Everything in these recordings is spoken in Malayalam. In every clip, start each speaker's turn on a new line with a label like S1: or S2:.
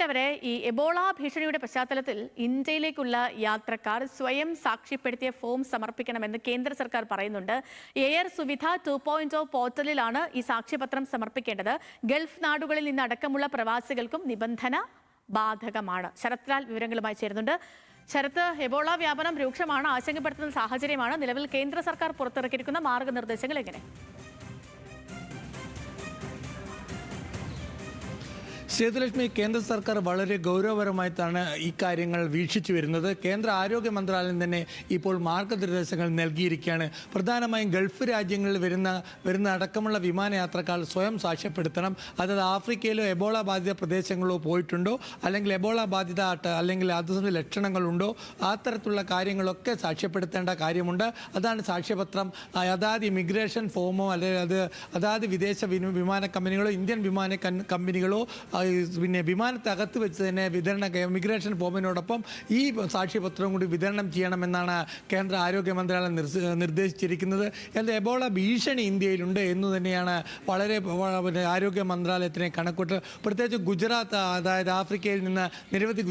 S1: പ്രിയപ്പെട്ടവരെ, ഈ എബോള ഭീഷണിയുടെ പശ്ചാത്തലത്തിൽ ഇന്ത്യയിലേക്കുള്ള യാത്രക്കാർ സ്വയം സാക്ഷ്യപ്പെടുത്തിയ ഫോം സമർപ്പിക്കണമെന്ന് കേന്ദ്ര സർക്കാർ പറയുന്നുണ്ട്. എയർ സുവിധ 2.0 പോർട്ടലിലാണ് ഈ സാക്ഷ്യപത്രം സമർപ്പിക്കേണ്ടത്. ഗൾഫ് നാടുകളിൽ നിന്ന് അടക്കമുള്ള പ്രവാസികൾക്കും നിബന്ധന ബാധകമാണ്. ശരത് ലാൽ വിവരങ്ങളുമായി ചേരുന്നുണ്ട്. ശരത്ത്, എബോള വ്യാപനം രൂക്ഷമാണ്, ആശങ്കപ്പെടുത്തുന്ന സാഹചര്യമാണ്. നിലവിൽ കേന്ദ്ര സർക്കാർ പുറത്തിറക്കിയിരിക്കുന്ന മാർഗനിർദ്ദേശങ്ങൾ എങ്ങനെ?
S2: സേതുലക്ഷ്മി, കേന്ദ്ര സർക്കാർ വളരെ ഗൗരവപരമായിട്ടാണ് ഈ കാര്യങ്ങൾ വീക്ഷിച്ചു വരുന്നത്. കേന്ദ്ര ആരോഗ്യ മന്ത്രാലയം തന്നെ ഇപ്പോൾ മാർഗനിർദ്ദേശങ്ങൾ നൽകിയിരിക്കുകയാണ്. പ്രധാനമായും ഗൾഫ് രാജ്യങ്ങളിൽ വരുന്ന അടക്കമുള്ള വിമാനയാത്രക്കാർ സ്വയം സാക്ഷ്യപ്പെടുത്തണം. അതായത് ആഫ്രിക്കയിലോ എബോള ബാധിത പ്രദേശങ്ങളിലോ പോയിട്ടുണ്ടോ, അല്ലെങ്കിൽ എബോള ബാധിത അല്ലെങ്കിൽ അതിൻ്റെ ലക്ഷണങ്ങളുണ്ടോ, അത്തരത്തിലുള്ള കാര്യങ്ങളൊക്കെ സാക്ഷ്യപ്പെടുത്തേണ്ട കാര്യമുണ്ട്. അതാണ് സാക്ഷ്യപത്രം. അതാത് ഇമിഗ്രേഷൻ ഫോമോ അല്ലെങ്കിൽ അതാത് വിദേശ വിമാന കമ്പനികളോ ഇന്ത്യൻ വിമാന കമ്പനികളോ പിന്നെ വിമാനത്തകത്ത് വെച്ച് തന്നെ ഇമിഗ്രേഷൻ ഫോമിനോടൊപ്പം ഈ സാക്ഷ്യപത്രവും കൂടി വിതരണം ചെയ്യണമെന്നാണ് കേന്ദ്ര ആരോഗ്യ മന്ത്രാലയം നിർദ്ദേശിച്ചിരിക്കുന്നത്. എന്നാൽ എബോള ഭീഷണി ഇന്ത്യയിലുണ്ട് എന്ന് തന്നെയാണ് വളരെ ആരോഗ്യ മന്ത്രാലയത്തിനെ കണക്കൂട്ട്. പ്രത്യേകിച്ച് ഗുജറാത്ത്, അതായത് ആഫ്രിക്കയിൽ നിന്ന് നിരവധി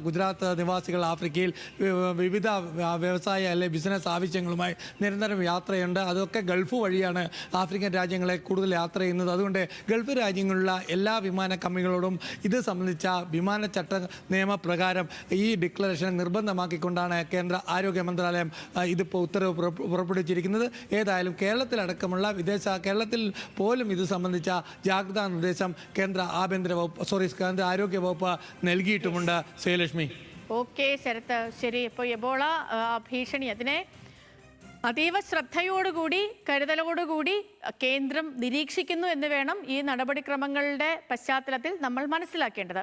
S2: ഗുജറാത്ത് നിവാസികൾ ആഫ്രിക്കയിൽ വിവിധ വ്യവസായ അല്ലെങ്കിൽ ബിസിനസ് ആവശ്യങ്ങളുമായി നിരന്തരം യാത്രയുണ്ട്. അതൊക്കെ ഗൾഫ് വഴിയാണ് ആഫ്രിക്കൻ രാജ്യങ്ങളെ കൂടുതൽ യാത്ര ചെയ്യുന്നത്. അതുകൊണ്ട് ഗൾഫ് രാജ്യങ്ങളിലുള്ള എല്ലാ വിമാന കമ്പനികളോടും ഇത് സംബന്ധിച്ച വിമാനച്ചട്ട നിയമപ്രകാരം ഈ ഡിക്ലറേഷൻ നിർബന്ധമാക്കിക്കൊണ്ടാണ് കേന്ദ്ര ആരോഗ്യ മന്ത്രാലയം ഇതിപ്പോൾ ഉത്തരവ് പുറപ്പെടുവിച്ചിരിക്കുന്നത്. ഏതായാലും കേരളത്തിലടക്കമുള്ള കേരളത്തിൽ പോലും ഇത് സംബന്ധിച്ച ജാഗ്രതാ നിർദ്ദേശം കേന്ദ്ര ആരോഗ്യ വകുപ്പ് നൽകിയിട്ടുമുണ്ട്. ശ്രീലക്ഷ്മി.
S1: ഓക്കെ ശരത്ത്, ശരി. ഇപ്പോൾ എബോള ഭീഷണി അതിനെ അതീവ ശ്രദ്ധയോടുകൂടി കരുതലോടുകൂടി കേന്ദ്രം നിരീക്ഷിക്കുന്നു എന്ന് വേണം ഈ നടപടിക്രമങ്ങളുടെ പശ്ചാത്തലത്തിൽ നമ്മൾ മനസ്സിലാക്കേണ്ടത്.